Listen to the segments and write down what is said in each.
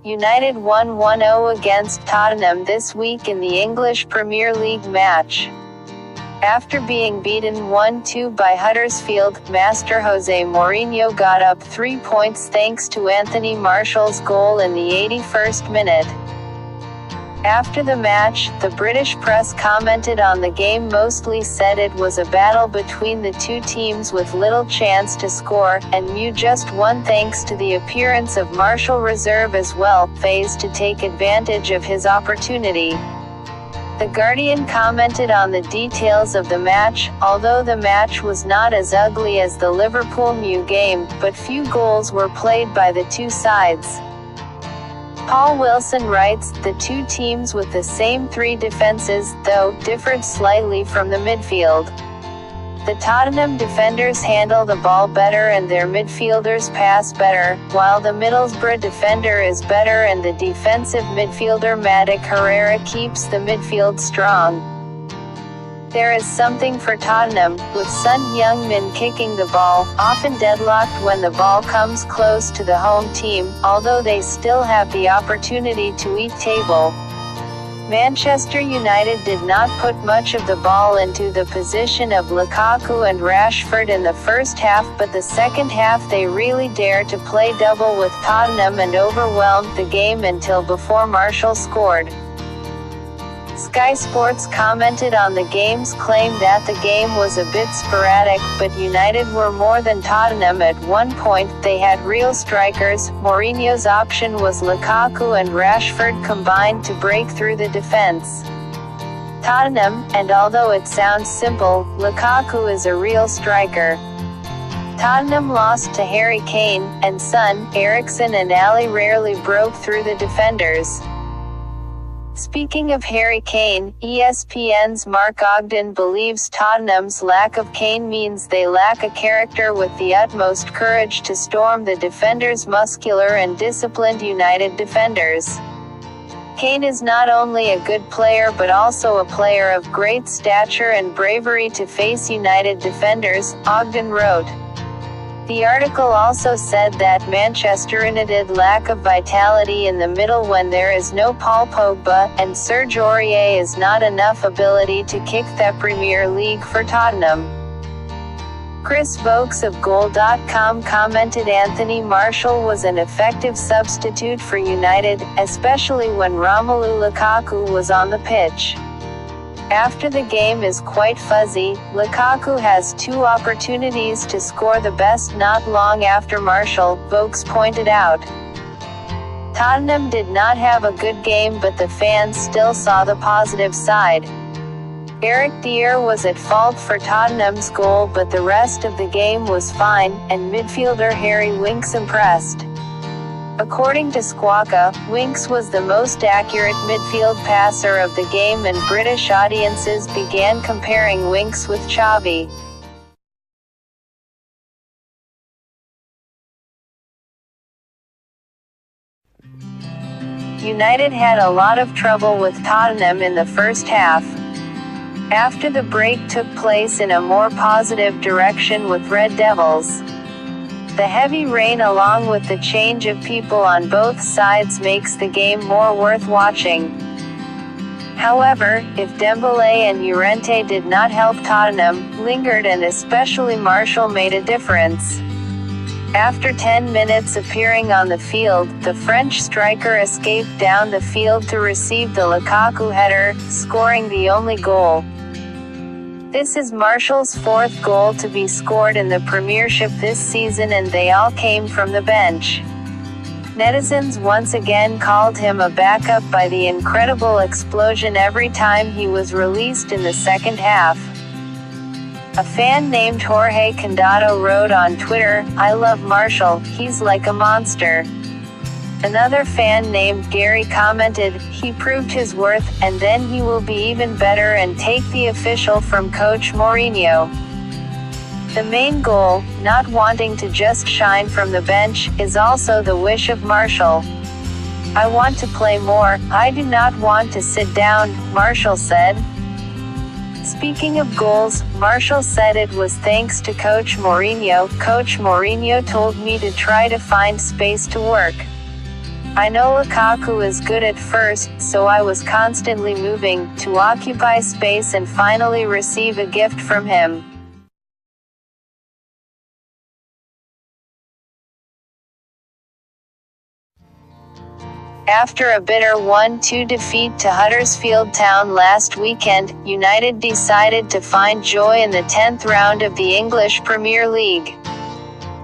United won 1-0 against Tottenham this week in the English Premier League match. After being beaten 1-2 by Huddersfield, Master Jose Mourinho got up 3 points thanks to Anthony Martial's goal in the 81st minute. After the match, the British press commented on the game, mostly said it was a battle between the two teams with little chance to score, and Mu just won thanks to the appearance of Martial reserve as well, phased to take advantage of his opportunity. The Guardian commented on the details of the match. Although the match was not as ugly as the Liverpool-Mu game, but few goals were played by the two sides. Paul Wilson writes, the two teams with the same three defenses, though, differed slightly from the midfield. The Tottenham defenders handle the ball better and their midfielders pass better, while the Middlesbrough defender is better and the defensive midfielder Matic Herrera keeps the midfield strong. There is something for Tottenham, with Son Heung-min kicking the ball, often deadlocked when the ball comes close to the home team, although they still have the opportunity to eat table. Manchester United did not put much of the ball into the position of Lukaku and Rashford in the first half, but the second half they really dared to play double with Tottenham and overwhelmed the game until before Martial scored. Sky Sports commented on the game's claim that the game was a bit sporadic, but United were more than Tottenham at one point. They had real strikers. Mourinho's option was Lukaku and Rashford combined to break through the defense. Tottenham, and although it sounds simple, Lukaku is a real striker. Tottenham lost to Harry Kane, and Son, Eriksen and Ali rarely broke through the defenders. Speaking of Harry Kane, ESPN's Mark Ogden believes Tottenham's lack of Kane means they lack a character with the utmost courage to storm the defenders' muscular and disciplined United defenders. Kane is not only a good player but also a player of great stature and bravery to face United defenders, Ogden wrote. The article also said that Manchester United lack of vitality in the middle when there is no Paul Pogba, and Serge Aurier is not enough ability to kick the Premier League for Tottenham. Chris Vokes of Goal.com commented Anthony Martial was an effective substitute for United, especially when Romelu Lukaku was on the pitch. After the game is quite fuzzy, Lukaku has 2 opportunities to score the best not long after Martial, Vokes pointed out. Tottenham did not have a good game but the fans still saw the positive side. Eric Dier was at fault for Tottenham's goal but the rest of the game was fine, and midfielder Harry Winks impressed. According to Squawka, Winks was the most accurate midfield passer of the game and British audiences began comparing Winks with Xavi. United had a lot of trouble with Tottenham in the first half. After the break took place in a more positive direction with Red Devils. The heavy rain along with the change of people on both sides makes the game more worth watching. However, if Dembélé and Llorente did not help, Tottenham lingered and especially Martial made a difference. After 10 minutes appearing on the field, the French striker escaped down the field to receive the Lukaku header, scoring the only goal. This is Martial's 4th goal to be scored in the Premiership this season and they all came from the bench. Netizens once again called him a backup by the incredible explosion every time he was released in the second half. A fan named Jorge Condado wrote on Twitter, "I love Martial, he's like a monster." Another fan named Gary commented, "He proved his worth, and then he will be even better and take the official from Coach Mourinho." The main goal, not wanting to just shine from the bench, is also the wish of Martial. "I want to play more, I do not want to sit down," Martial said. Speaking of goals, Martial said it was thanks to Coach Mourinho. "Coach Mourinho told me to try to find space to work. I know Lukaku is good at first, so I was constantly moving, to occupy space and finally receive a gift from him. After a bitter 1-2 defeat to Huddersfield Town last weekend, United decided to find joy in the 10th round of the English Premier League.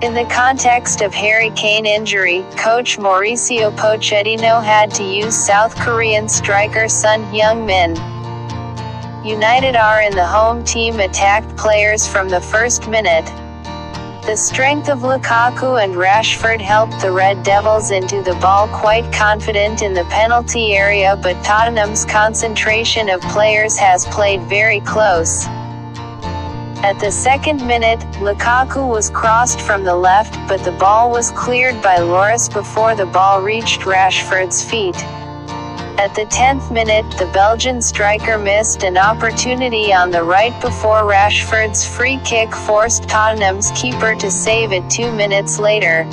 In the context of Harry Kane injury, coach Mauricio Pochettino had to use South Korean striker Son Heung-min. United are in the home team attacked players from the first minute. The strength of Lukaku and Rashford helped the Red Devils into the ball quite confident in the penalty area, but Tottenham's concentration of players has played very close. At the second minute, Lukaku was crossed from the left, but the ball was cleared by Lloris before the ball reached Rashford's feet. At the 10th minute, the Belgian striker missed an opportunity on the right before Rashford's free kick forced Tottenham's keeper to save it 2 minutes later.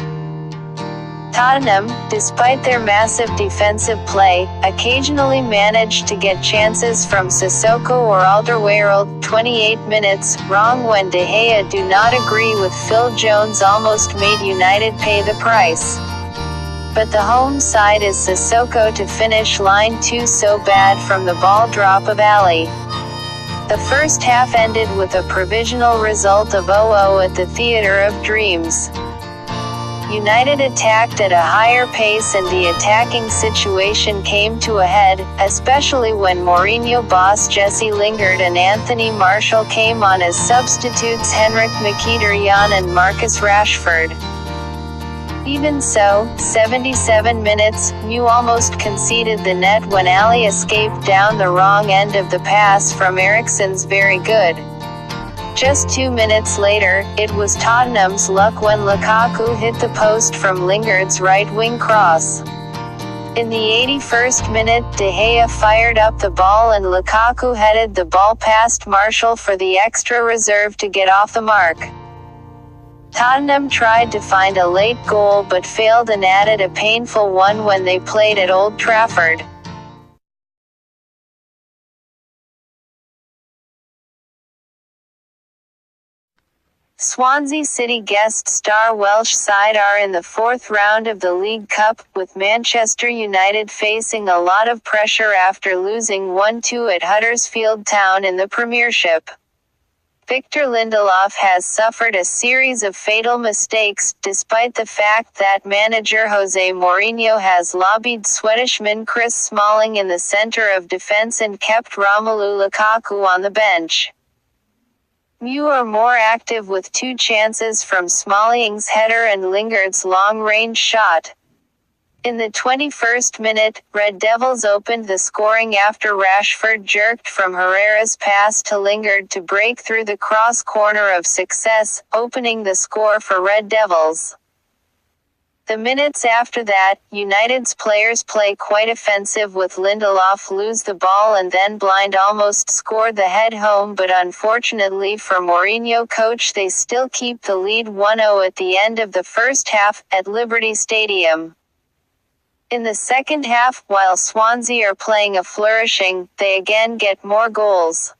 Tottenham, despite their massive defensive play, occasionally managed to get chances from Sissoko or Alderweireld. 28 minutes, wrong when De Gea do not agree with Phil Jones almost made United pay the price. But the home side is Sissoko to finish line 2 so bad from the ball drop of Ali. The first half ended with a provisional result of 0-0 at the Theatre of Dreams. United attacked at a higher pace and the attacking situation came to a head, especially when Mourinho boss Jesse Lingard and Anthony Martial came on as substitutes Henrik Mkhitaryan and Marcus Rashford. Even so, 77 minutes, Mew almost conceded the net when Ali escaped down the wrong end of the pass from Eriksen's very good. Just 2 minutes later, it was Tottenham's luck when Lukaku hit the post from Lingard's right-wing cross. In the 81st minute, De Gea fired up the ball and Lukaku headed the ball past Martial for the extra reserve to get off the mark. Tottenham tried to find a late goal but failed and added a painful one when they played at Old Trafford. Swansea City guest star Welsh side are in the 4th round of the League Cup, with Manchester United facing a lot of pressure after losing 1-2 at Huddersfield Town in the Premiership. Victor Lindelof has suffered a series of fatal mistakes, despite the fact that manager Jose Mourinho has lobbied Swedishman Chris Smalling in the centre of defence and kept Romelu Lukaku on the bench. Mew are more active with 2 chances from Smalling's header and Lingard's long-range shot. In the 21st minute, Red Devils opened the scoring after Rashford jerked from Herrera's pass to Lingard to break through the cross corner of success, opening the score for Red Devils. The minutes after that, United's players play quite offensive with Lindelof lose the ball and then Blind almost scored the head home, but unfortunately for Mourinho coach they still keep the lead 1-0 at the end of the first half, at Liberty Stadium. In the second half, while Swansea are playing a flourishing, they again get more goals.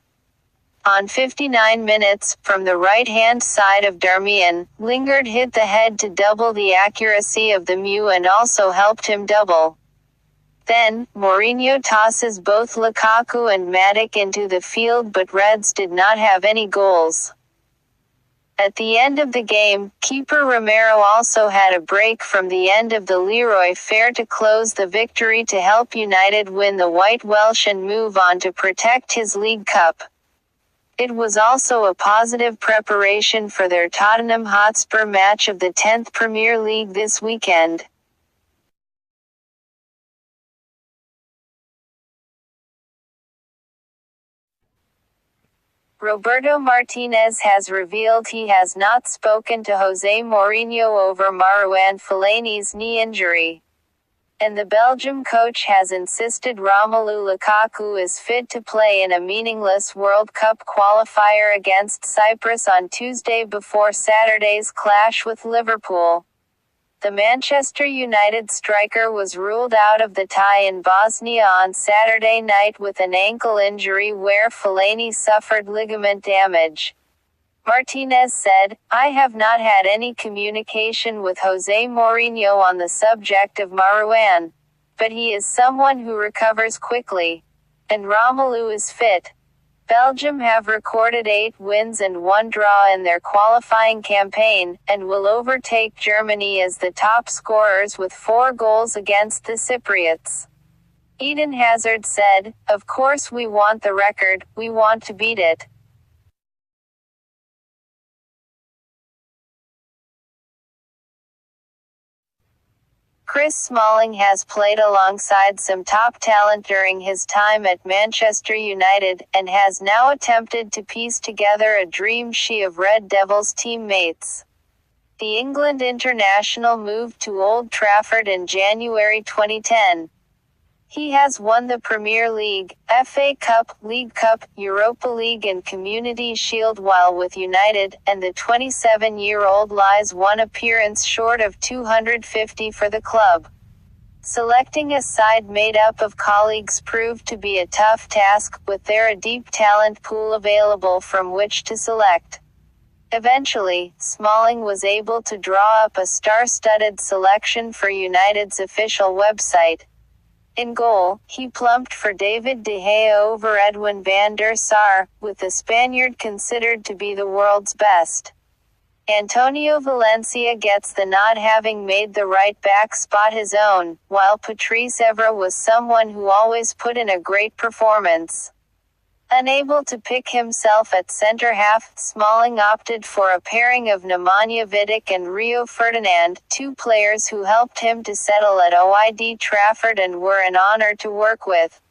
On 59 minutes, from the right-hand side of Darmian, Lingard hit the head to double the accuracy of the Mew and also helped him double. Then, Mourinho tosses both Lukaku and Matic into the field, but Reds did not have any goals. At the end of the game, keeper Romero also had a break from the end of the Leroy Fair to close the victory to help United win the White Welsh and move on to protect his League Cup. It was also a positive preparation for their Tottenham Hotspur match of the 10th Premier League this weekend. Roberto Martinez has revealed he has not spoken to Jose Mourinho over Marouane Fellaini's knee injury. And the Belgium coach has insisted Romelu Lukaku is fit to play in a meaningless World Cup qualifier against Cyprus on Tuesday before Saturday's clash with Liverpool. The Manchester United striker was ruled out of the tie in Bosnia on Saturday night with an ankle injury where Fellaini suffered ligament damage. Martinez said, "I have not had any communication with Jose Mourinho on the subject of Marouane. But he is someone who recovers quickly. And Romelu is fit." Belgium have recorded 8 wins and 1 draw in their qualifying campaign, and will overtake Germany as the top scorers with 4 goals against the Cypriots. Eden Hazard said, "Of course we want the record, we want to beat it." Chris Smalling has played alongside some top talent during his time at Manchester United, and has now attempted to piece together a dream she of Red Devils teammates. The England international moved to Old Trafford in January 2010. He has won the Premier League, FA Cup, League Cup, Europa League and Community Shield while with United, and the 27-year-old lies 1 appearance short of 250 for the club. Selecting a side made up of colleagues proved to be a tough task, with there a deep talent pool available from which to select. Eventually, Smalling was able to draw up a star-studded selection for United's official website. In goal, he plumped for David De Gea over Edwin van der Sar, with the Spaniard considered to be the world's best. Antonio Valencia gets the nod, having made the right-back spot his own, while Patrice Evra was someone who always put in a great performance. Unable to pick himself at centre-half, Smalling opted for a pairing of Nemanja Vidic and Rio Ferdinand, 2 players who helped him to settle at Old Trafford and were an honour to work with.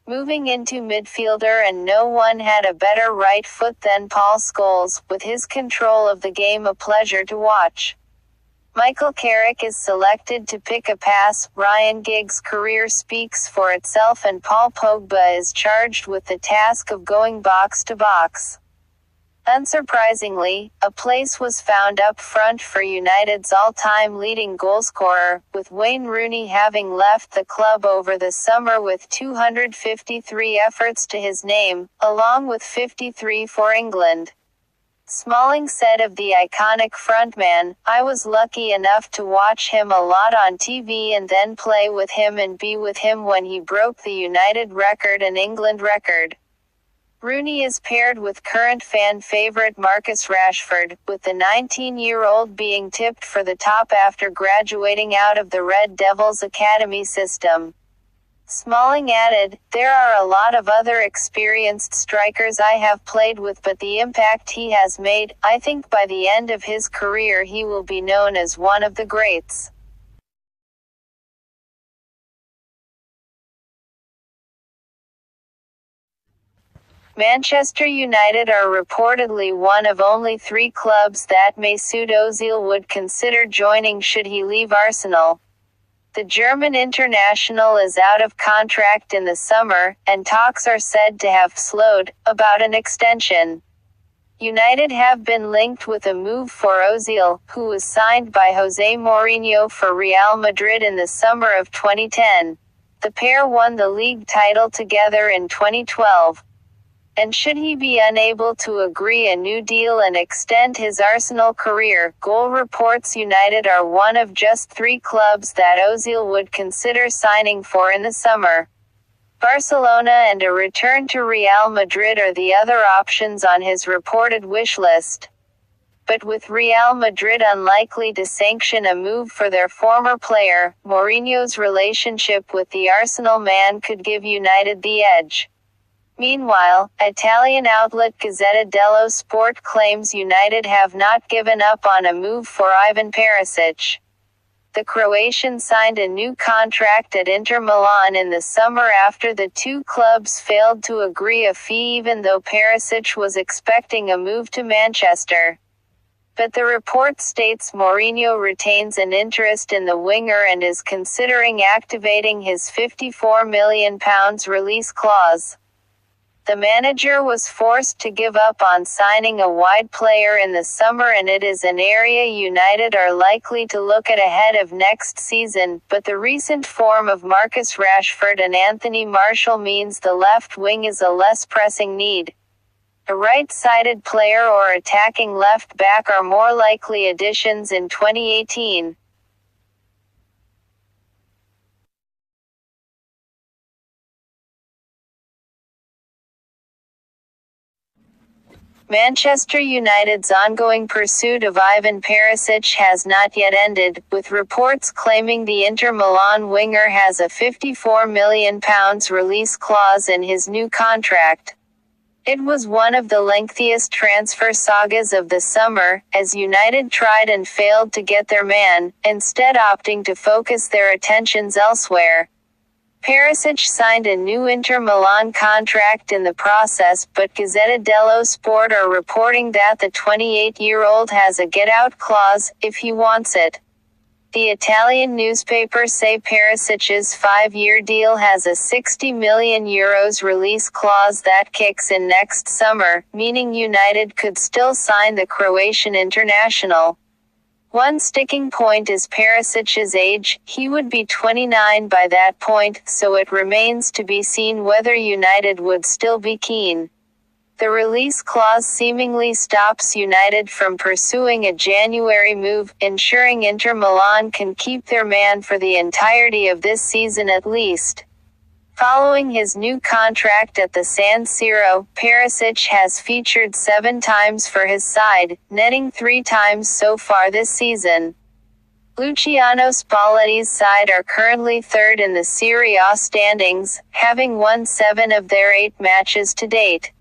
Moving into midfielder, and no one had a better right foot than Paul Scholes, with his control of the game a pleasure to watch. Michael Carrick is selected to pick a pass, Ryan Giggs' career speaks for itself, and Paul Pogba is charged with the task of going box to box. Unsurprisingly, a place was found up front for United's all-time leading goalscorer, with Wayne Rooney having left the club over the summer with 253 efforts to his name, along with 53 for England. Smalling said of the iconic frontman, "I was lucky enough to watch him a lot on TV and then play with him and be with him when he broke the United record and England record." Rooney is paired with current fan favourite Marcus Rashford, with the 19-year-old being tipped for the top after graduating out of the Red Devils academy system. Smalling added, "There are a lot of other experienced strikers I have played with, but the impact he has made, I think by the end of his career he will be known as one of the greats." Manchester United are reportedly one of only 3 clubs that Mesut Ozil would consider joining should he leave Arsenal. The German international is out of contract in the summer, and talks are said to have slowed about an extension. United have been linked with a move for Ozil, who was signed by Jose Mourinho for Real Madrid in the summer of 2010. The pair won the league title together in 2012. And should he be unable to agree a new deal and extend his Arsenal career, Goal reports United are one of just 3 clubs that Ozil would consider signing for in the summer. Barcelona and a return to Real Madrid are the other options on his reported wish list. But with Real Madrid unlikely to sanction a move for their former player, Mourinho's relationship with the Arsenal man could give United the edge. Meanwhile, Italian outlet Gazzetta dello Sport claims United have not given up on a move for Ivan Perisic. The Croatian signed a new contract at Inter Milan in the summer after the 2 clubs failed to agree a fee, even though Perisic was expecting a move to Manchester. But the report states Mourinho retains an interest in the winger and is considering activating his £54 million release clause. The manager was forced to give up on signing a wide player in the summer, and it is an area United are likely to look at ahead of next season, but the recent form of Marcus Rashford and Anthony Martial means the left wing is a less pressing need. A right-sided player or attacking left back are more likely additions in 2018. Manchester United's ongoing pursuit of Ivan Perisic has not yet ended, with reports claiming the Inter Milan winger has a £54 million release clause in his new contract. It was one of the lengthiest transfer sagas of the summer, as United tried and failed to get their man, instead opting to focus their attentions elsewhere. Perisic signed a new Inter Milan contract in the process, but Gazzetta dello Sport are reporting that the 28-year-old has a get-out clause, if he wants it. The Italian newspapers say Perisic's 5-year deal has a €60 million release clause that kicks in next summer, meaning United could still sign the Croatian international. One sticking point is Perisic's age. He would be 29 by that point, so it remains to be seen whether United would still be keen. The release clause seemingly stops United from pursuing a January move, ensuring Inter Milan can keep their man for the entirety of this season at least. Following his new contract at the San Siro, Perisic has featured 7 times for his side, netting 3 times so far this season. Luciano Spalletti's side are currently third in the Serie A standings, having won 7 of their 8 matches to date.